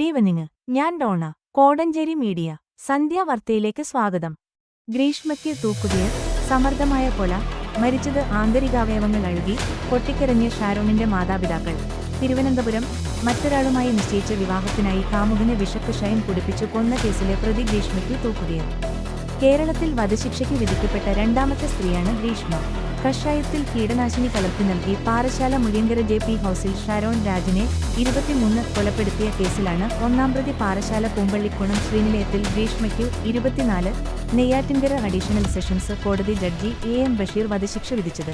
Good evening. ഞാൻ Donna. Kodanchery media. സന്ധ്യാവാർത്തയിലേക്ക് സ്വാഗതം. ഗ്രീഷ്മയ്ക്ക് തൂക്കുകയർ, സമർത്ഥമായ കൊല, മരിച്ചത് ആന്തരികാവയവങ്ങൾ അഴുകി, പൊട്ടിക്കരഞ്ഞ് ഷാരോണിന്റെ മാതാപിതാക്കൾ. തിരുവനന്തപുരം. മറ്റൊരാളുമായി നിശ്ചയിച്ച വിവാഹത്തിനായി കാമുകനെ വിഷക്കഷായം കുടിപ്പിച്ചു കൊന്ന കേസിലെ പ്രതി ഗ്രീഷ്മയ്ക്ക് തൂക്കുകയർ. കേരളത്തിൽ വധശിക്ഷയ്ക്ക് വിധിക്കപ്പെട്ട രണ്ടാമത്തെ സ്ത്രീയാണ് ഗ്രീഷ്മ. കഷായത്തിൽ കീടനാശിനി കലർത്തി നൽകി പാറശാല മുരിയങ്കര JP ഹൌസിൽ ഷാരോൺ രാജിനെ 23 കൊലപ്പെടുത്തിയ കേസിലാണ് ഒന്നാം പ്രതി പാറശാല പൂമ്പള്ളിക്കുണം ശ്രീനിലയത്തിൽ ഗ്രീഷ്മയ്ക്കു 24 നെയ്യാറ്റിൻകര അഡീഷണൽ സെഷൻസ് കോടതി ജഡ്ജി AM ബഷീർ വധശിക്ഷ വിധിച്ചത്.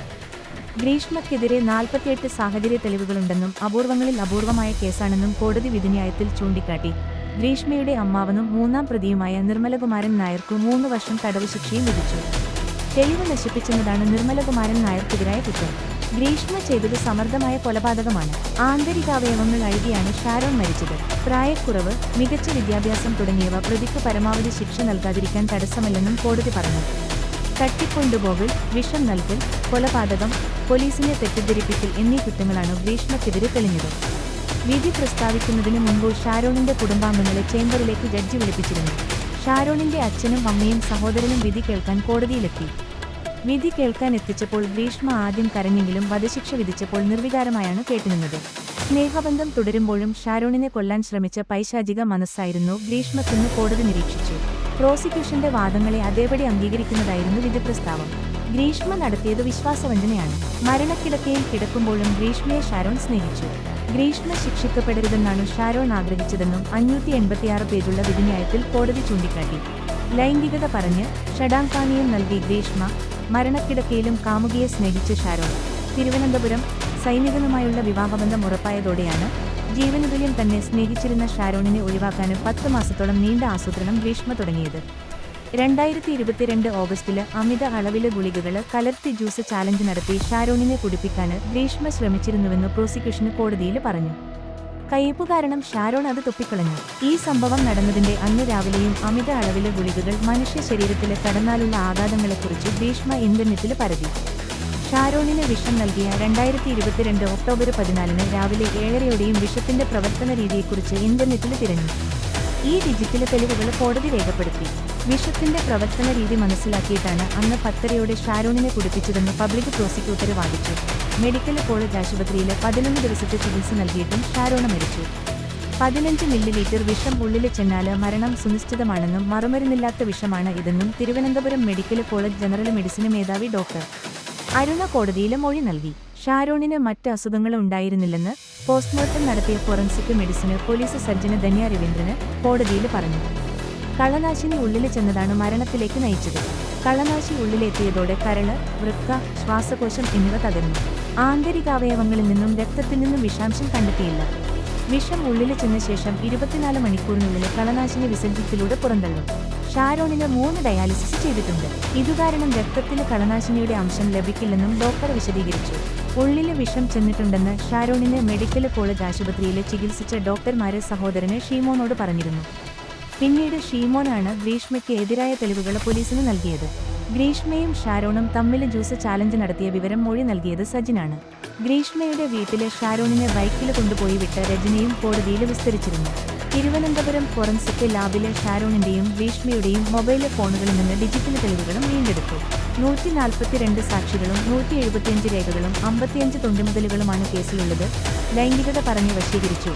ഗ്രീഷ്മയ്ക്കെതിരെ 48 സാഹചര്യ തെളിവുകളുണ്ടെന്നും അപൂർവങ്ങളിൽ അപൂർവമായ കേസാണെന്നും കോടതി വിധിന്യായത്തിൽ ചൂണ്ടിക്കാട്ടി. ഗ്രീഷ്മയുടെ അമ്മാവനും മൂന്നാം പ്രതിയുമായ നിർമ്മലകുമാരൻ നായർക്കു 3 വർഷം തടവ് ശിക്ഷയും വിധിച്ചു. തെളിവ് നശിപ്പിച്ചെന്നതാണ് നിർമ്മലകുമാരൻ നായർക്കെതിരായ കുറ്റം. ഗ്രീഷ്മ ചെയ്തത് സമർത്ഥമായ കൊലപാതകമാണ്. ആന്തരികാവയവങ്ങൾ അഴുകിയാണ് ഷാരോൺ മരിച്ചത്. പ്രായക്കുറവ്, മികച്ച വിദ്യാഭ്യാസം തുടങ്ങിയവ പ്രതിക്ക് പരമാവധി ശിക്ഷ നൽകാതിരിക്കാൻ തടസ്സമല്ലെന്നും കോടതി പറഞ്ഞു. തട്ടിക്കൊണ്ടുപോകൽ, വിഷം നൽകൽ, കൊലപാതകം, പോലീസിനെ തെറ്റിദ്ധരിപ്പിക്കൽ എന്നീ കുറ്റങ്ങളാണ് ഗ്രീഷ്മയ്ക്കെതിരെ തെളിഞ്ഞത്. വിധി പ്രസ്താവിക്കുന്നതിന് മുൻപ് ഷാരോണിന്റെ കുടുംബാംഗങ്ങളെ ചേംബറിലേക്ക് ജഡ്ജി വിളിപ്പിച്ചിരുന്നു. ഷാരോണിന്റെ അച്ഛനും അമ്മയും സഹോദരനും വിധി കേൾക്കാൻ കോടതിയിലെത്തി. വിധി കേൾക്കാൻ എത്തിച്ചപ്പോൾ ഗ്രീഷ്മ ആദ്യം കരഞ്ഞെങ്കിലും വധശിക്ഷ വിധിച്ചപ്പോൾ നിർവികാരമായാണ് കേട്ടുനിന്നത്. സ്നേഹബന്ധം തുടരുമ്പോഴും ഷാരോണിനെ കൊല്ലാൻ ശ്രമിച്ച പൈശാചിക മനസ്സായിരുന്നു ഗ്രീഷ്മക്കെന്ന് കോടതി നിരീക്ഷിച്ചു. പ്രോസിക്യൂഷന്റെ വാദങ്ങളെ അതേപടി അംഗീകരിക്കുന്നതായിരുന്നു വിധി പ്രസ്താവം. ഗ്രീഷ്മ നടത്തിയത് വിശ്വാസവഞ്ചനയാണ്. മരണക്കിടക്കയിൽ കിടക്കുമ്പോഴും ഗ്രീഷ്മയെ ഷാരോൺ സ്നേഹിച്ചു. ഗ്രീഷ്മ ശിക്ഷിക്കപ്പെടരുതെന്നാണ് ഷാരോൺ ആഗ്രഹിച്ചതെന്നും 586 പേജുള്ള വിധിന്യായത്തിൽ കോടതി ചൂണ്ടിക്കാട്ടി. ലൈംഗികത പറഞ്ഞ് ഷഡാങ്കാണിയും നൽകി ഗ്രീഷ്മ, മരണക്കിടക്കയിലും കാമുകിയെ സ്നേഹിച്ച് ഷാരോൺ. തിരുവനന്തപുരം. സൈനികനുമായുള്ള വിവാഹബന്ധം ഉറപ്പായതോടെയാണ് ജീവനുതുല്യം തന്നെ സ്നേഹിച്ചിരുന്ന ഷാരോണിനെ ഒഴിവാക്കാനും 10 മാസത്തോളം നീണ്ട ആസൂത്രണം ഗ്രീഷ്മ തുടങ്ങിയത്. 2022 ഓഗസ്റ്റില് അമിത അളവില് ഗുളികകള് കലർത്തി ജ്യൂസ് ചാലഞ്ച് നടത്തി ഷാരോണിനെ കുടിപ്പിക്കാന് ഗ്രീഷ്മ ശ്രമിച്ചിരുന്നുവെന്ന് പ്രോസിക്യൂഷന് കോടതിയില് പറഞ്ഞു. കയ്പു കാരണം ഷാരോൺ അത് തുപ്പിക്കളഞ്ഞു. ഈ സംഭവം നടന്നതിന്റെ അന്ന് രാവിലെയും അമിത അളവില് ഗുളികകൾ മനുഷ്യ ശരീരത്തില് കടന്നാലുള്ള ആഘാതങ്ങളെക്കുറിച്ച് ഗ്രീഷ്മ ഇന്റർനെറ്റില് പരതി. ഷാരോണിന് വിഷം നൽകിയ 2022 ഒക്ടോബർ 14 രാവിലെ 7:30 വിഷത്തിന്റെ പ്രവർത്തന രീതിയെക്കുറിച്ച് ഇന്റർനെറ്റില് തിരഞ്ഞു. ഈ ഡിജിറ്റൽ തെളിവുകൾ കോടതി രേഖപ്പെടുത്തി. വിഷത്തിന്റെ പ്രവർത്തന രീതി മനസ്സിലാക്കിയിട്ടാണ് അന്ന് 10:30 ഷാരോണിനെ കുടിപ്പിച്ചതെന്ന് പബ്ലിക് പ്രോസിക്യൂട്ടർ വാദിച്ചു. മെഡിക്കൽ കോളേജ് ആശുപത്രിയിൽ 11 ദിവസത്തെ ചികിത്സ നൽകിയിട്ടും ഷാരോണ മരിച്ചു. 15 മില്ലി വിഷം ഉള്ളില് ചെന്നാല് മരണം സുനിശ്ചിതമാണെന്നും മറുമരുന്നില്ലാത്ത വിഷമാണ് ഇതെന്നും Thiruvananthapuram medical college general medicine മേധാവി ഡോക്ടർ അരുണ കോടതിയിൽ മൊഴി നൽകി. ഷാരോണിന് മറ്റ് അസുഖങ്ങൾ ഉണ്ടായിരുന്നില്ലെന്ന് പോസ്റ്റ്മോർട്ടം നടത്തിയ ഫോറൻസിക് മെഡിസിന് പോലീസ് സർജന് ധന്യ രവീന്ദ്രന് കോടതിയിൽ പറഞ്ഞു. കളനാശിനി ഉള്ളില് ചെന്നതാണ് മരണത്തിലേക്ക് നയിച്ചത്. കളനാശി ഉള്ളിലെത്തിയതോടെ കരള്, വൃക്ക, ശ്വാസകോശം എന്നിവ തകർന്നു. ആന്തരികാവയവങ്ങളിൽ നിന്നും രക്തത്തിൽ നിന്നും വിഷാംശം കണ്ടെത്തിയില്ല. വിഷം ഉള്ളില് ചെന്ന ശേഷം 24 മണിക്കൂറിനുള്ളിൽ കളനാശിനി വിസർജ്യത്തിലൂടെ പുറന്തള്ളും. ഷാരോണിന് 3 ഡയാലിസിസ് ചെയ്തിട്ടുണ്ട്. ഇതുകാരണം രക്തത്തില് കളനാശിനിയുടെ അംശം ലഭിക്കില്ലെന്നും ഡോക്ടർ വിശദീകരിച്ചു. ഉള്ളില് വിഷം ചെന്നിട്ടുണ്ടെന്ന് ഷാരോണിനെ മെഡിക്കൽ കോളേജ് ആശുപത്രിയിലെ ചികിത്സിച്ച ഡോക്ടർമാരെ സഹോദരന് ഷീമോനോട് പറഞ്ഞിരുന്നു. പിന്നീട് ഷീമോനാണ് ഗ്രീഷ്മയ്ക്ക് എതിരായ തെളിവുകൾ പോലീസിന് നൽകിയത്. ഗ്രീഷ്മയും ഷാരോണും തമ്മിൽ ജ്യൂസ് ചാലഞ്ച് നടത്തിയ വിവരം മൊഴി നൽകിയത് സജിനാണ്. ഗ്രീഷ്മയുടെ വീട്ടിലെ ഷാരോണിനെ ബൈക്കിൽ കൊണ്ടുപോയി വിട്ട രജനിയും കോടതിയിൽ വിസ്തരിച്ചിരുന്നു. തിരുവനന്തപുരം ഫോറൻസിക് ലാബിലെ ഷാരോണിന്റെയും ഗ്രീഷ്മയുടെയും മൊബൈൽ ഫോണുകളിൽ നിന്ന് ഡിജിറ്റൽ തെളിവുകളും വീണ്ടെടുത്തു. 142 സാക്ഷികളും 175 രേഖകളും 55 തൊണ്ടിമുതലുകളുമാണ് കേസിലുള്ളത്. ലൈംഗികത പറഞ്ഞ് വശീകരിച്ചു.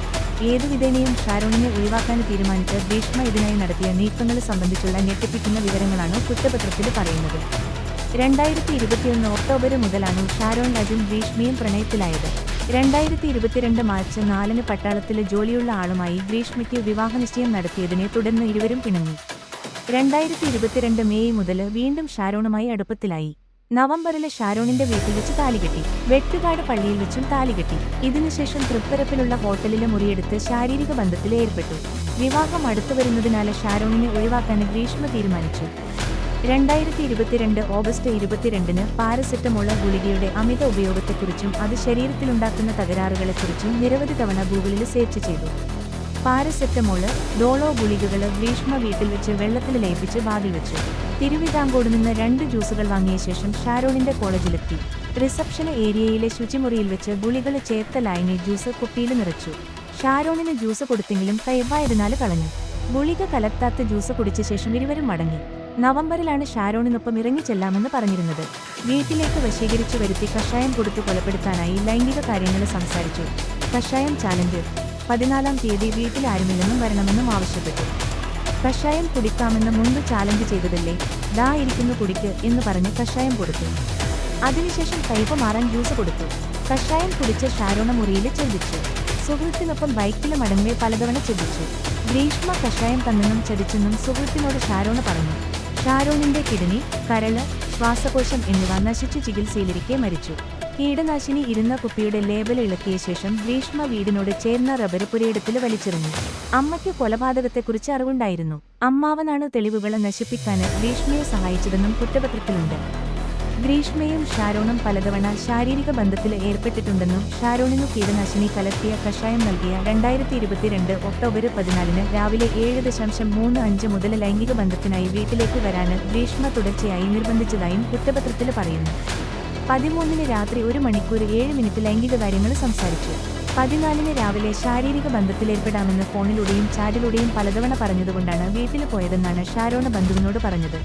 ഏതുവിധേനയും ഷാരോണിനെ ഒഴിവാക്കാൻ തീരുമാനിച്ച ഗ്രീഷ്മ ഇതിനായി നടത്തിയ നീക്കങ്ങൾ സംബന്ധിച്ചുള്ള ഞെട്ടിപ്പിക്കുന്ന വിവരങ്ങളാണ് കുറ്റപത്രത്തിൽ പറയുന്നത്. 2021 ഒക്ടോബർ മുതലാണ് ഷാരോൺ രാജും ഗ്രീഷ്മയും പ്രണയത്തിലായത്. 2022 മാർച്ച് 4 പട്ടാളത്തിലെ ജോലിയുള്ള ആളുമായി ഗ്രീഷ്മയ്ക്ക് വിവാഹനിശ്ചയം നടത്തിയതിനെ തുടർന്ന് ഇരുവരും പിണങ്ങി. 2022 മെയ് മുതൽ വീണ്ടും ഷാരോണുമായി അടുപ്പത്തിലായി. നവംബറിലെ ഷാരോണിന്റെ വീട്ടിൽ വെച്ച് താലികെട്ടി. വെട്ടുകാട് പള്ളിയിൽ വെച്ചും താലികെട്ടി. ഇതിനുശേഷം തൃപ്പരപ്പിലുള്ള ഹോട്ടലിലെ മുറിയെടുത്ത് ശാരീരിക ബന്ധത്തിൽ ഏർപ്പെട്ടു. വിവാഹം അടുത്തുവരുന്നതിനാൽ ഷാരോണിനെ ഒഴിവാക്കാൻ ഗ്രീഷ്മ തീരുമാനിച്ചു. 2022 ഓഗസ്റ്റ് 22 പാരസെറ്റമോൾ ഗുളികയുടെ അമിത ഉപയോഗത്തെക്കുറിച്ചും അത് ശരീരത്തിലുണ്ടാക്കുന്ന തകരാറുകളെക്കുറിച്ചും നിരവധി തവണ ഗൂഗിളിൽ സെർച്ച് ചെയ്തു. പാരസെറ്റമോള്, ഡോളോ ഗുളികകൾ ഗ്രീഷ്മ വീട്ടിൽ വെച്ച് വെള്ളത്തിൽ ലയിപ്പിച്ച് ബാഗിൽ വെച്ചു. തിരുവിതാംകൂട് നിന്ന് 2 ജ്യൂസുകൾ വാങ്ങിയ ശേഷം ഷാരോണിന്റെ കോളേജിലെത്തി. റിസപ്ഷൻ ഏരിയയിലെ ശുചിമുറിയിൽ വെച്ച് ഗുളികൾ ചേർത്ത ലായനി ജ്യൂസ് കുപ്പിയിൽ നിറച്ചു. ഷാരോണിന് ജ്യൂസ് കൊടുത്തെങ്കിലും കയ്പായതിനാൽ കളഞ്ഞു. ഗുളിക കലർത്താത്ത ജ്യൂസ് കുടിച്ച ശേഷം ഇരുവരും മടങ്ങി. നവംബറിലാണ് ഷാരോണിനൊപ്പം ഇറങ്ങിച്ചെല്ലാമെന്ന് പറഞ്ഞിരുന്നത്. വീട്ടിലേക്ക് വശീകരിച്ചു വരുത്തി കഷായം കൊടുത്തു കൊലപ്പെടുത്താനായി ലൈംഗിക കാര്യങ്ങൾ സംസാരിച്ചു. കഷായം ചാലഞ്ച്. 14-ാം തീയതി വീട്ടിൽ ആരുമില്ലെന്നും വരണമെന്നും ആവശ്യപ്പെട്ടു. കഷായം കുടിക്കാമെന്ന് മുൻപ് ചാലഞ്ച് ചെയ്തതല്ലേ, ദാ ഇരിക്കുന്നു കുടിക്ക് എന്ന് പറഞ്ഞ് കഷായം കൊടുത്തു. അതിനുശേഷം കയ്പ് മാറാൻ ജ്യൂസ് കൊടുത്തു. കഷായം കുടിച്ച് ഷാരോണ മുറിയിൽ ചെല്ലിച്ചു. സുഹൃത്തിനൊപ്പം ബൈക്കിൽ മടങ്ങവേ പലതവണ ചെല്ലിച്ചു. ഗ്രീഷ്മ കഷായം തന്നെന്നും ചതിച്ചെന്നും സുഹൃത്തിനോട് ഷാരോണ പറഞ്ഞു. ഷാരോണിന്റെ കിഡ്നി, കരള്, ശ്വാസകോശം എന്നിവ നശിച്ചു ചികിത്സയിലിരിക്കെ മരിച്ചു. കീടനാശിനി ഇരുന്ന കുപ്പിയുടെ ലേബൽ ഇളക്കിയ ശേഷം ഗ്രീഷ്മ വീടിനോട് ചേർന്ന റബ്ബർ പുരയിടത്തിൽ വലിച്ചെറിഞ്ഞു. അമ്മയ്ക്ക് കൊലപാതകത്തെക്കുറിച്ച് അറിവുണ്ടായിരുന്നു. അമ്മാവനാണ് തെളിവുകൾ നശിപ്പിക്കാൻ ഗ്രീഷ്മയെ സഹായിച്ചതെന്നും കുറ്റപത്രത്തിലുണ്ട്. ഗ്രീഷ്മയും ഷാരോണും പലതവണ ശാരീരിക ബന്ധത്തിൽ ഏർപ്പെട്ടിട്ടുണ്ടെന്നും ഷാരോണിനു കീടനാശിനി കലർത്തിയ കഷായം നൽകിയ 2022 ഒക്ടോബർ 14 രാവിലെ 7:35 മുതൽ ലൈംഗിക ബന്ധത്തിനായി വീട്ടിലേക്ക് വരാന് ഗ്രീഷ്മ തുടർച്ചയായി നിർബന്ധിച്ചതായും കുറ്റപത്രത്തിൽ പറയുന്നു. 13-ന് രാത്രി 1 മണിക്കൂർ 7 മിനിറ്റ് ലൈംഗിക കാര്യങ്ങൾ സംസാരിച്ചു. 14-ന് രാവിലെ ശാരീരിക ബന്ധത്തിലേർപ്പെടാമെന്ന് ഫോണിലൂടെയും ചാറ്റിലൂടെയും പലതവണ പറഞ്ഞതുകൊണ്ടാണ് വീട്ടിൽ പോയതെന്നാണ് ഷാരോണ ബന്ധുവിനോട് പറഞ്ഞത്.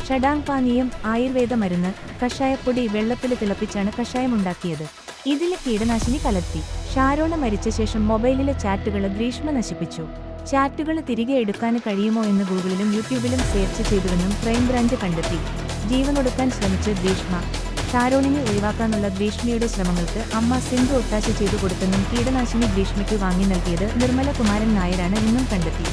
ഷഡാങ് പാനീയം, ആയുർവേദ മരുന്ന്, കഷായപ്പൊടി വെള്ളത്തിൽ തിളപ്പിച്ചാണ് കഷായമുണ്ടാക്കിയത്. ഇതിൽ കീടനാശിനി കലർത്തി. ഷാരോണ മരിച്ച ശേഷം മൊബൈലിലെ ചാറ്റുകൾ ഗ്രീഷ്മ നശിപ്പിച്ചു. ചാറ്റുകൾ തിരികെ എടുക്കാൻ കഴിയുമോ എന്ന് ഗൂഗിളിലും യൂട്യൂബിലും സെർച്ച് ചെയ്തുവെന്നും ക്രൈംബ്രാഞ്ച് കണ്ടെത്തി. ജീവനൊടുക്കാൻ ശ്രമിച്ച ഗ്രീഷ്മ. ഷാരോണിനെ ഒഴിവാക്കാനുള്ള ഗ്രീഷ്മയുടെ ശ്രമങ്ങൾക്ക് അമ്മ സിന്ധു ഒത്താശ ചെയ്തു കൊടുത്തെന്നും കീടനാശിനി ഗ്രീഷ്മയ്ക്ക് വാങ്ങി നൽകിയത് നിർമ്മല കുമാരൻ നായരാണ് എന്നും കണ്ടെത്തി.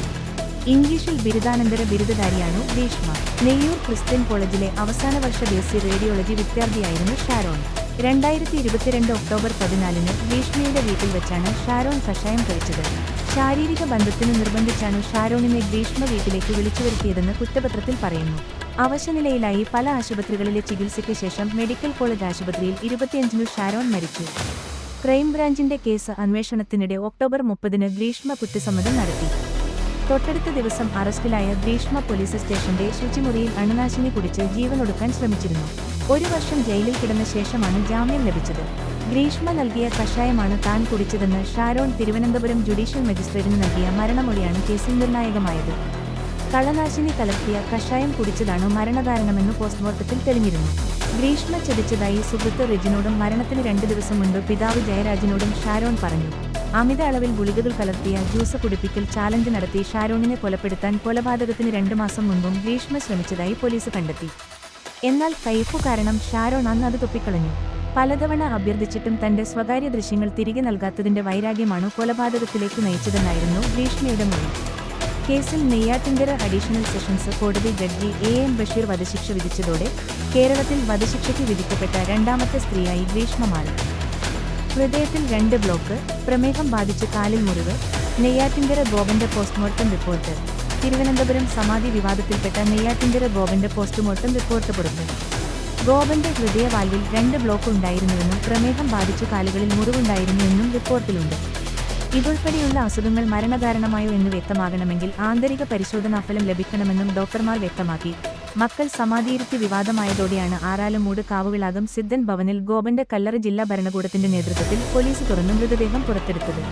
ഇംഗ്ലീഷിൽ ബിരുദാനന്തര ബിരുദധാരിയാണു ഗ്രീഷ്മ. നെയ്യൂർ ക്രിസ്ത്യൻ കോളേജിലെ അവസാന വർഷ ബിഎസ്സി റേഡിയോളജി വിദ്യാർത്ഥിയായിരുന്നു ഷാരോൺ. 2022 ഒക്ടോബർ 14-ന് ഗ്രീഷ്മയുടെ വീട്ടിൽ വെച്ചാണ് ഷാരോൺ കഷായം കഴിച്ചത്. ശാരീരിക ബന്ധത്തിന് നിർബന്ധിച്ചാണ് ഷാരോണിനെ ഗ്രീഷ്മ വീട്ടിലേക്ക് വിളിച്ചുവരുത്തിയതെന്ന് കുറ്റപത്രത്തിൽ പറയുന്നു. അവശനിലയിലായി പല ആശുപത്രികളിലെ ചികിത്സയ്ക്ക് ശേഷം മെഡിക്കൽ കോളേജ് ആശുപത്രിയിൽ 25-നു ഷാരോൺ മരിച്ചു. ക്രൈംബ്രാഞ്ചിന്റെ കേസ് അന്വേഷണത്തിനിടെ ഒക്ടോബർ 30-ന് ഗ്രീഷ്മ കുറ്റസമ്മതം നടത്തി. തൊട്ടടുത്ത ദിവസം അറസ്റ്റിലായ ഗ്രീഷ്മ പോലീസ് സ്റ്റേഷന്റെ ശുചിമുറിയിൽ അണുനാശിനി കുടിച്ച് ജീവനൊടുക്കാൻ ശ്രമിച്ചിരുന്നു. 1 വർഷം ജയിലിൽ കിടന്ന ശേഷമാണ് ജാമ്യം ലഭിച്ചത്. ഗ്രീഷ്മ നൽകിയ കഷായമാണ് താൻ കുടിച്ചതെന്ന് ഷാരോൺ തിരുവനന്തപുരം ജുഡീഷ്യൽ മജിസ്ട്രേറ്റിന് നൽകിയ മരണമൊഴിയാണ് കേസിൽ നിർണായകമായത്. കളനാശിനി കലർത്തിയ കഷായം കുടിച്ചതാണു മരണകാരണമെന്ന് പോസ്റ്റ്മോർട്ടത്തിൽ തെളിഞ്ഞിരുന്നു. ഗ്രീഷ്മ ചതിച്ചതായി സുഹൃത്ത് റെജിനോടും മരണത്തിന് 2 ദിവസം മുൻപ് പിതാവ് ജയരാജിനോടും ഷാരോൺ പറഞ്ഞു. അമിത അളവിൽ ഗുളികകൾ കലർത്തിയ ജ്യൂസ് കുടിപ്പിക്കൽ ചാലഞ്ച് നടത്തി ഷാരോണിനെ കൊലപ്പെടുത്താൻ കൊലപാതകത്തിന് 2 മാസം മുൻപും ഗ്രീഷ്മ ശ്രമിച്ചതായി പോലീസ് കണ്ടെത്തി. എന്നാൽ കയ്പു കാരണം ഷാരോൺ അന്ന് അത് തുപ്പിക്കളഞ്ഞു. പലതവണ അഭ്യർത്ഥിച്ചിട്ടും തന്റെ സ്വകാര്യ ദൃശ്യങ്ങൾ തിരികെ നൽകാത്തതിന്റെ വൈരാഗ്യമാണു കൊലപാതകത്തിലേക്ക് നയിച്ചതെന്നായിരുന്നു ഗ്രീഷ്മയുടെ മൊഴി. കേസിൽ നെയ്യാറ്റിൻകര അഡീഷണൽ സെഷൻസ് കോടതി ജഡ്ജി AM ബഷീർ വധശിക്ഷ വിധിച്ചതോടെ കേരളത്തിൽ വധശിക്ഷയ്ക്ക് വിധിക്കപ്പെട്ട 2ാമത്തെ സ്ത്രീയായി ഗ്രീഷ്മ മാറി. ഹൃദയത്തിൽ 2 ബ്ലോക്ക്, പ്രമേഹം ബാധിച്ച് കാലിൽ മുറിവ്. നെയ്യാറ്റിൻകര ഗോപന്റെ പോസ്റ്റ്മോർട്ടം റിപ്പോർട്ട്. തിരുവനന്തപുരം സമാധി വിവാദത്തിൽപ്പെട്ട നെയ്യാറ്റിൻകര ഗോപന്റെ പോസ്റ്റ്മോർട്ടം റിപ്പോർട്ട് പുറത്ത്. ഗോപന്റെ ഹൃദയവാൽവിൽ 2 ബ്ലോക്ക് ഉണ്ടായിരുന്നുവെന്നും പ്രമേഹം ബാധിച്ചു കാലുകളിൽ മുറിവുണ്ടായിരുന്നുവെന്നും റിപ്പോർട്ടിലുണ്ട്. ഇതുൾപ്പെടെയുള്ള അസുഖങ്ങൾ മരണകാരണമായോ എന്ന് വ്യക്തമാകണമെങ്കിൽ ആന്തരിക പരിശോധനാഫലം ലഭിക്കണമെന്നും ഡോക്ടർമാർ വ്യക്തമാക്കി. മക്കൾ സമാധിയിരുത്തി വിവാദമായതോടെയാണ് ആറാലുമൂട് കാവുവിളാകം സിദ്ധൻ ഭവനിൽ ഗോപന്റെ കല്ലറ ജില്ലാ ഭരണകൂടത്തിന്റെ നേതൃത്വത്തിൽ പോലീസ് തുറന്ന് മൃതദേഹം പുറത്തെടുത്തത്.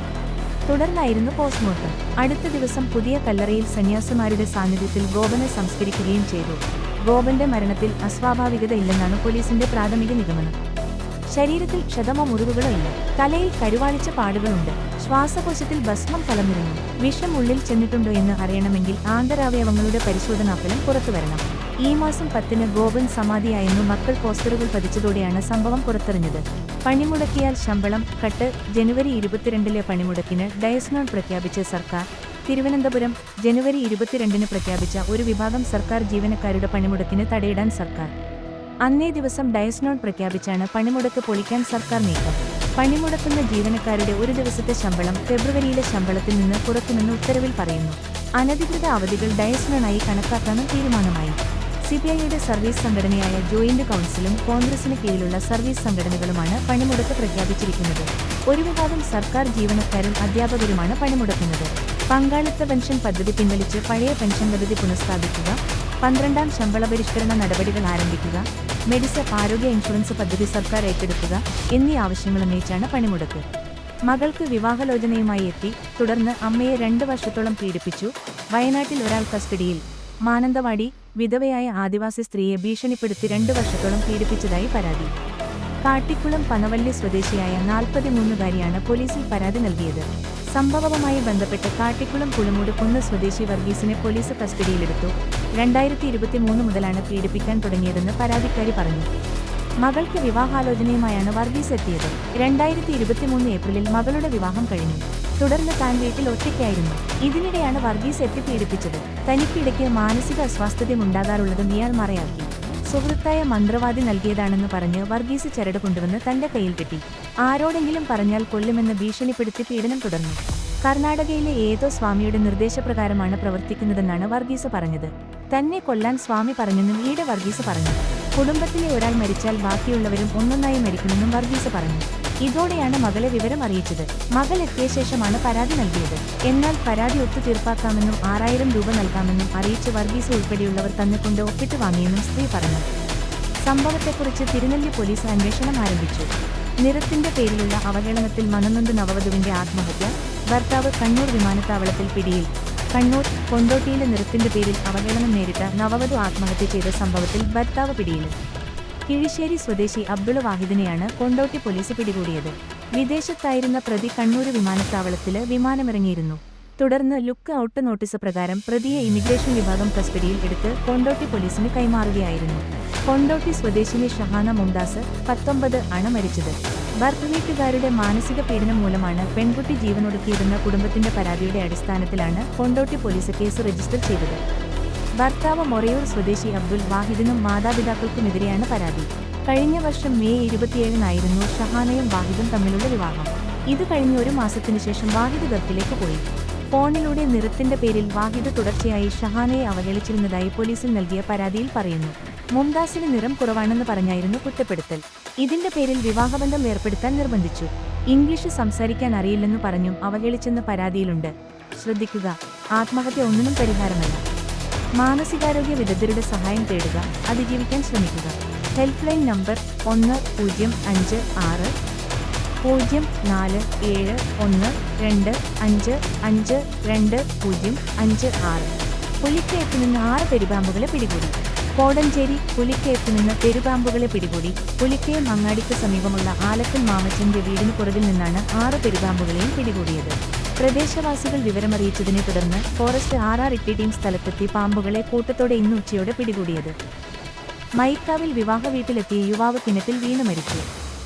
തുടർന്നായിരുന്നു പോസ്റ്റ്മോർട്ടം. അടുത്ത ദിവസം പുതിയ കല്ലറയിൽ സന്യാസിമാരുടെ സാന്നിധ്യത്തിൽ ഗോപനെ സംസ്കരിക്കുകയും ചെയ്തു. ഗോപന്റെ മരണത്തിൽ അസ്വാഭാവികത ഇല്ലെന്നാണ് പോലീസിന്റെ പ്രാഥമിക നിഗമനം. ശരീരത്തിൽ ക്ഷതമോ മുറിവുകളോ ഇല്ല. തലയിൽ കരുവാളിച്ച പാടുകളുണ്ട്. ശ്വാസകോശത്തിൽ ഭസ്മം കലർന്നിരുന്നു. വിഷം ഉള്ളിൽ ചെന്നിട്ടുണ്ടോ എന്ന് അറിയണമെങ്കിൽ ആന്തരാവയവങ്ങളുടെ പരിശോധനാഫലം പുറത്തുവരണം. ഈ മാസം 10-ന് ഗോപൻ സമാധിയായെന്നു മക്കൾ പോസ്റ്ററുകൾ പതിച്ചതോടെയാണ് സംഭവം പുറത്തറിഞ്ഞത്. പണിമുടക്കിയാൽ ശമ്പളം കട്ട്. ജനുവരി 22-ലെ പണിമുടക്കിന് ഡയസ്നോൺ പ്രഖ്യാപിച്ച സർക്കാർ. തിരുവനന്തപുരം. ജനുവരി 22-ന് പ്രഖ്യാപിച്ച ഒരു വിഭാഗം സർക്കാർ ജീവനക്കാരുടെ പണിമുടക്കിന് തടയിടാൻ സർക്കാർ. അന്നേ ദിവസം ഡയസ്നോൺ പ്രഖ്യാപിച്ചാണ് പണിമുടക്ക് പൊളിക്കാൻ സർക്കാർ നീക്കം. പണിമുടക്കുന്ന ജീവനക്കാരുടെ 1 ദിവസത്തെ ശമ്പളം ഫെബ്രുവരിയിലെ ശമ്പളത്തിൽ നിന്ന് കുറയ്ക്കുമെന്ന് ഉത്തരവിൽ പറയുന്നു. അനധികൃത അവധികൾ ഡയസ്നോണായി കണക്കാക്കാനും തീരുമാനമായി. CPIയുടെ സർവീസ് സംഘടനയായ ജോയിന്റ് കൗൺസിലും കോൺഗ്രസിന് കീഴിലുള്ള സർവീസ് സംഘടനകളുമാണ് പണിമുടക്ക് പ്രഖ്യാപിച്ചിരിക്കുന്നത്. ഒരു വിഭാഗം സർക്കാർ ജീവനക്കാരും അധ്യാപകരുമാണ് പണിമുടക്കുന്നത്. പങ്കാളിത്ത പെൻഷൻ പദ്ധതി പിൻവലിച്ച് പഴയ പെൻഷൻ പദ്ധതി പുനഃസ്ഥാപിക്കുക. 12ാം ശമ്പള പരിഷ്കരണ നടപടികൾ ആരംഭിക്കുക. മെഡിസെപ്പ് ആരോഗ്യ ഇൻഷുറൻസ് പദ്ധതി സർക്കാർ ഏറ്റെടുക്കുക എന്നീ ആവശ്യങ്ങളുന്നയിച്ചാണ് പണിമുടക്ക്. മകൾക്ക് വിവാഹാലോചനയുമായി എത്തി, തുടർന്ന് അമ്മയെ 2 വർഷത്തോളം പീഡിപ്പിച്ചു. വയനാട്ടിൽ ഒരാൾ കസ്റ്റഡിയിൽ. മാനന്തവാടി, വിധവയായ ആദിവാസി സ്ത്രീയെ ഭീഷണിപ്പെടുത്തി 2 വർഷത്തോളം പീഡിപ്പിച്ചതായി പരാതി. കാട്ടിക്കുളം പനവള്ളി സ്വദേശിയായ 43-കാരിയാണ് പോലീസിൽ പരാതി നൽകിയത്. സംഭവവുമായി ബന്ധപ്പെട്ട് കാട്ടിക്കുളം കുളമൂട് കുന്ന് സ്വദേശി വർഗീസിനെ പോലീസ് കസ്റ്റഡിയിലെടുത്തു. 2023 മുതലാണ് പീഡിപ്പിക്കാൻ തുടങ്ങിയതെന്ന് പരാതിക്കാരി പറഞ്ഞു. മകൾക്ക് വിവാഹാലോചനയുമായാണ് വർഗീസ് എത്തിയത്. 2023 ഏപ്രിലിൽ മകളുടെ വിവാഹം കഴിഞ്ഞു. തുടർന്ന് താൻ വീട്ടിൽ ഒറ്റയ്ക്കായിരുന്നു. ഇതിനിടെയാണ് വർഗീസ് എത്തി പീഡിപ്പിച്ചത്. തനിക്കിടയ്ക്ക് മാനസിക അസ്വാസ്ഥ്യമുണ്ടാകാറുള്ളതും ഇയാൾ മറയാക്കി. സുഹൃത്തായ മന്ത്രവാദി നൽകിയതാണെന്ന് പറഞ്ഞ് വർഗീസ് ചരട് കൊണ്ടുവന്ന് തന്റെ കയ്യിൽ കെട്ടി. ആരോടെങ്കിലും പറഞ്ഞാൽ കൊല്ലുമെന്ന് ഭീഷണിപ്പെടുത്തി പീഡനം തുടർന്നു. കർണാടകയിലെ ഏതോ സ്വാമിയുടെ നിർദ്ദേശപ്രകാരമാണ് പ്രവർത്തിക്കുന്നതെന്നാണ് വർഗീസ് പറഞ്ഞത്. തന്നെ കൊല്ലാൻ സ്വാമി പറഞ്ഞെന്നും ഈയിടെ വർഗീസ് പറഞ്ഞു. കുടുംബത്തിലെ ഒരാൾ മരിച്ചാൽ ബാക്കിയുള്ളവരും ഒന്നൊന്നായി മരിക്കുമെന്നും വർഗീസ് പറഞ്ഞു. ഇതോടെയാണ് മകളെ വിവരം അറിയിച്ചത്. മകൾ എത്തിയ ശേഷമാണ് പരാതി നൽകിയത്. എന്നാൽ പരാതി ഒത്തുതീർപ്പാക്കാമെന്നും 6000 രൂപ നൽകാമെന്നും അറിയിച്ച് വർഗീസ് ഉൾപ്പെടെയുള്ളവർ തന്നെക്കൊണ്ട് ഒപ്പിട്ട് വാങ്ങിയെന്നും സ്ത്രീ പറഞ്ഞു. സംഭവത്തെക്കുറിച്ച് തിരുനെല്ലി പോലീസ് അന്വേഷണം ആരംഭിച്ചു. നിറത്തിന്റെ പേരിലുള്ള അവഹേളനത്തിൽ മനംനൊന്ത് നവവധുവിന്റെ ആത്മഹത്യ. ഭർത്താവ് കണ്ണൂർ വിമാനത്താവളത്തിൽ പിടിയിൽ. കണ്ണൂർ കൊണ്ടോട്ടിയിലെ നിറത്തിന്റെ പേരിൽ അവഹേളനം നേരിട്ട നവവധു ആത്മഹത്യ ചെയ്ത സംഭവത്തിൽ ഭർത്താവ് പിടിയിൽ. കിഴിശ്ശേരി സ്വദേശി അബ്ദുൾ വാഹിദിനെയാണ് കൊണ്ടോട്ടി പോലീസ് പിടികൂടിയത്. വിദേശത്തായിരുന്ന പ്രതി കണ്ണൂർ വിമാനത്താവളത്തില് വിമാനമിറങ്ങിയിരുന്നു. തുടർന്ന് ലുക്ക് ഔട്ട് നോട്ടീസ് പ്രകാരം പ്രതിയെ ഇമിഗ്രേഷൻ വിഭാഗം കസ്റ്റഡിയിൽ എടുത്ത് കൊണ്ടോട്ടി പോലീസിന് കൈമാറുകയായിരുന്നു. കൊണ്ടോട്ടി സ്വദേശിനി ഷഹാന മുംതാസ്, 19, ആണ് മരിച്ചത്. ഭർത്തൃവീട്ടുകാരുടെ മാനസിക പീഡനം മൂലമാണ് പെൺകുട്ടി ജീവനൊടുക്കിയതെന്ന കുടുംബത്തിന്റെ പരാതിയുടെ അടിസ്ഥാനത്തിലാണ് കൊണ്ടോട്ടി പോലീസ് കേസ് രജിസ്റ്റർ ചെയ്തത്. ഭർത്താവ് മൊറയൂർ സ്വദേശി അബ്ദുൾ വാഹിദിനും മാതാപിതാക്കൾക്കുമെതിരെയാണ് പരാതി. കഴിഞ്ഞ വർഷം മെയ് 27-നായിരുന്നു ഷഹാനയും വാഹിദും തമ്മിലുള്ള വിവാഹം. ഇത് കഴിഞ്ഞ് 1 മാസത്തിനു ശേഷം വാഹിദ് ഗൾഫിലേക്ക് പോയി. ഫോണിലൂടെ നിറത്തിന്റെ പേരിൽ വാഹിദ് തുടർച്ചയായി ഷഹാനയെ അവഹേളിച്ചിരുന്നതായി പോലീസിൽ നൽകിയ പരാതിയിൽ പറയുന്നു. മുംതാസിന് നിറം കുറവാണെന്ന് പറഞ്ഞായിരുന്നു കുറ്റപ്പെടുത്തൽ. ഇതിന്റെ പേരിൽ വിവാഹബന്ധം ഏർപ്പെടുത്താൻ നിർബന്ധിച്ചു. ഇംഗ്ലീഷ് സംസാരിക്കാൻ അറിയില്ലെന്നു പറഞ്ഞും അവഹേളിച്ചെന്ന് പരാതിയിലുണ്ട്. ശ്രദ്ധിക്കുക, ആത്മഹത്യ ഒന്നിനും പരിഹാരമല്ല. മാനസികാരോഗ്യ വിദഗ്ധരുടെ സഹായം തേടുക, അതിജീവിക്കാൻ ശ്രമിക്കുക. Help line number 1056464712552056. പുലിക്കയത്ത് നിന്ന് 6 പെരുപാമ്പുകളെ പിടികൂടി. കോടഞ്ചേരി പുലിക്കയത്ത് നിന്ന് പെരുപാമ്പുകളെ പിടികൂടി. പുലിക്കയം അങ്ങാടിക്ക് സമീപമുള്ള ആലക്കൽ മാമച്ചന്റെ വീടിന് പുറകിൽ നിന്നാണ് 6 പെരുപാമ്പുകളെയും പിടികൂടിയത്. പ്രദേശവാസികൾ വിവരമറിയിച്ചതിനെ തുടർന്ന് ഫോറസ്റ്റ് RRT ടീം സ്ഥലത്തെത്തി പാമ്പുകളെ കൂട്ടത്തോടെ ഇന്ന് ഉച്ചയോടെ പിടികൂടിയത്. മൈക്കാവിൽ വിവാഹ വീട്ടിലെത്തിയ യുവാവ് കിണറ്റിൽ വീണ് മരിച്ചു.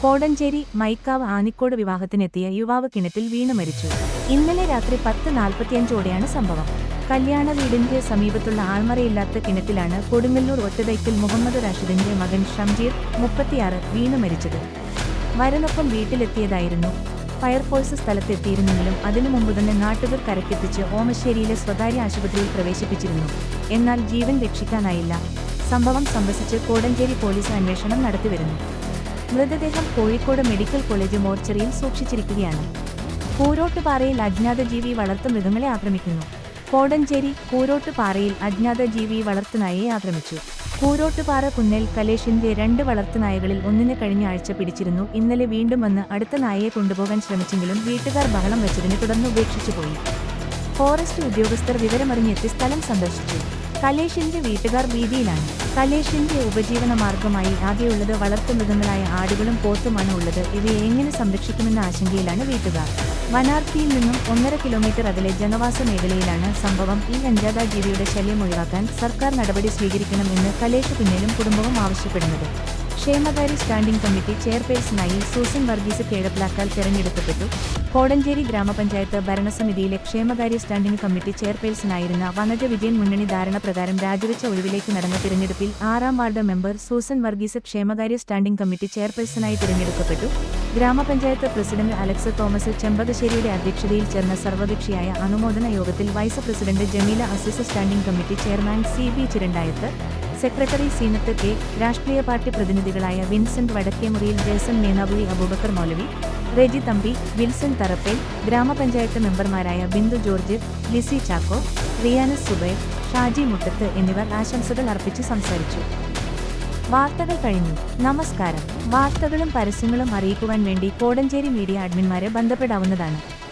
കോടഞ്ചേരി മൈക്കാവ് ആനിക്കോട് വിവാഹത്തിനെത്തിയ യുവാവ് കിണറ്റിൽ വീണ് മരിച്ചു. ഇന്നലെ രാത്രി 10:45-ഓടെയാണ് സംഭവം. കല്യാണ വീടിന്റെ സമീപത്തുള്ള ആൾമറയില്ലാത്ത കിണറ്റിലാണ് കൊടുങ്ങല്ലൂർ ഒറ്റതൈക്കൽ മുഹമ്മദ് റാഷിദിന്റെ മകൻ ഷംജീർ, 36, വീണ് മരിച്ചത്. വരനൊപ്പം വീട്ടിലെത്തിയതായിരുന്നു. ഫയർഫോഴ്സ് സ്ഥലത്തെത്തിയിരുന്നെങ്കിലും അതിനു മുമ്പ് തന്നെ നാട്ടുകാർ കരക്കെത്തിച്ച് ഓമശ്ശേരിയിലെ സ്വകാര്യ ആശുപത്രിയിൽ പ്രവേശിപ്പിച്ചിരുന്നു. എന്നാൽ ജീവൻ രക്ഷിക്കാനായില്ല. സംഭവം സംബന്ധിച്ച് കോടഞ്ചേരി പോലീസ് അന്വേഷണം നടത്തിവരുന്നു. മൃതദേഹം കോഴിക്കോട് മെഡിക്കൽ കോളേജ് മോർച്ചറിയിൽ സൂക്ഷിച്ചിരിക്കുകയാണ്. കൂരോട്ടുപാറയിൽ അജ്ഞാത ജീവി വളർത്തുമൃഗങ്ങളെ ആക്രമിക്കുന്നു. കോടഞ്ചേരി കൂരോട്ടുപാറയിൽ അജ്ഞാത ജീവി വളർത്തുനായയെ ആക്രമിച്ചു. കൂരോട്ടുപാറ കുന്നേൽ കലേഷിന്റെ 2 വളർത്തുനായകളിൽ ഒന്നിനെ കഴിഞ്ഞ ആഴ്ച പിടിച്ചിരുന്നു. ഇന്നലെ വീണ്ടും വന്ന് അടുത്ത നായയെ കൊണ്ടുപോകാൻ ശ്രമിച്ചെങ്കിലും വീട്ടുകാർ ബഹളം വെച്ചതിനെ തുടർന്ന് ഉപേക്ഷിച്ചുപോയി. ഫോറസ്റ്റ് ഉദ്യോഗസ്ഥർ വിവരമറിഞ്ഞെത്തി സ്ഥലം സന്ദർശിച്ചു. കലേഷിന്റെ വീട്ടുകാർ ഭീതിയിലാണ്. കലേഷിന്റെ ഉപജീവന മാർഗമായി ആകെയുള്ളത് വളർത്തുമൃഗങ്ങളായ ആടുകളും പോത്തുമാണ് ഉള്ളത്. ഇവയെ എങ്ങനെ സംരക്ഷിക്കുമെന്ന ആശങ്കയിലാണ് വീട്ടുകാർ. വനാർത്തിയിൽ നിന്നും 1.5 കിലോമീറ്റർ അകലെ ജനവാസ മേഖലയിലാണ് സംഭവം. ഈ അജ്ഞാത ജീവിയുടെ ശല്യം ഒഴിവാക്കാൻ സർക്കാർ നടപടി സ്വീകരിക്കണം എന്ന് കലേഷ് കുന്നേലും കുടുംബവും ആവശ്യപ്പെടുന്നത്. ക്ഷേമകാര്യ സ്റ്റാൻഡിംഗ് കമ്മിറ്റി ചെയർപേഴ്സണായി സൂസൻ വർഗീസ് കേഴപ്പിലാക്കാൽ തെരഞ്ഞെടുക്കപ്പെട്ടു. കോടഞ്ചേരി ഗ്രാമപഞ്ചായത്ത് ഭരണസമിതിയിലെ ക്ഷേമകാര്യ സ്റ്റാൻഡിംഗ് കമ്മിറ്റി ചെയർപേഴ്സണായിരുന്ന വനജ വിജയൻ മുന്നണി ധാരണ പ്രകാരം രാജിവെച്ച ഒഴിവിലേക്ക് നടന്ന തിരഞ്ഞെടുപ്പിൽ 6ാം വാർഡ് മെമ്പർ സൂസൻ വർഗീസ് ക്ഷേമകാര്യ സ്റ്റാൻഡിംഗ് കമ്മിറ്റി ചെയർപേഴ്സണായി തിരഞ്ഞെടുക്കപ്പെട്ടു. ഗ്രാമപഞ്ചായത്ത് പ്രസിഡന്റ് അലക്സ് തോമസ് ചെമ്പകശ്ശേരിയുടെ അധ്യക്ഷതയിൽ ചേർന്ന സർവകക്ഷിയായ അനുമോദന യോഗത്തിൽ vice president Jameela Azeez, standing committee chairman CB Chirandayath, secretary Seenath K, രാഷ്ട്രീയ പാർട്ടി പ്രതിനിധികളായ Vincent Vadakkemuriyil, Jason Menabuzhi, Abubakar Moulavi, Reji Thampi, Wilson Tharappel, ഗ്രാമപഞ്ചായത്ത് മെമ്പർമാരായ ബിന്ദു ജോർജ്, ലിസി ചാക്കോ, റിയാനസ് സുബൈർ, ഷാജി മുട്ടത്ത് എന്നിവർ ആശംസകൾ അർപ്പിച്ച് സംസാരിച്ചു. വാർത്തകൾ കഴിഞ്ഞു. നമസ്കാരം. വാർത്തകളും പരസ്യങ്ങളും അറിയിക്കുവാൻ വേണ്ടി കോടഞ്ചേരി മീഡിയ അഡ്മിന്മാരെ ബന്ധപ്പെടാവുന്നതാണ്.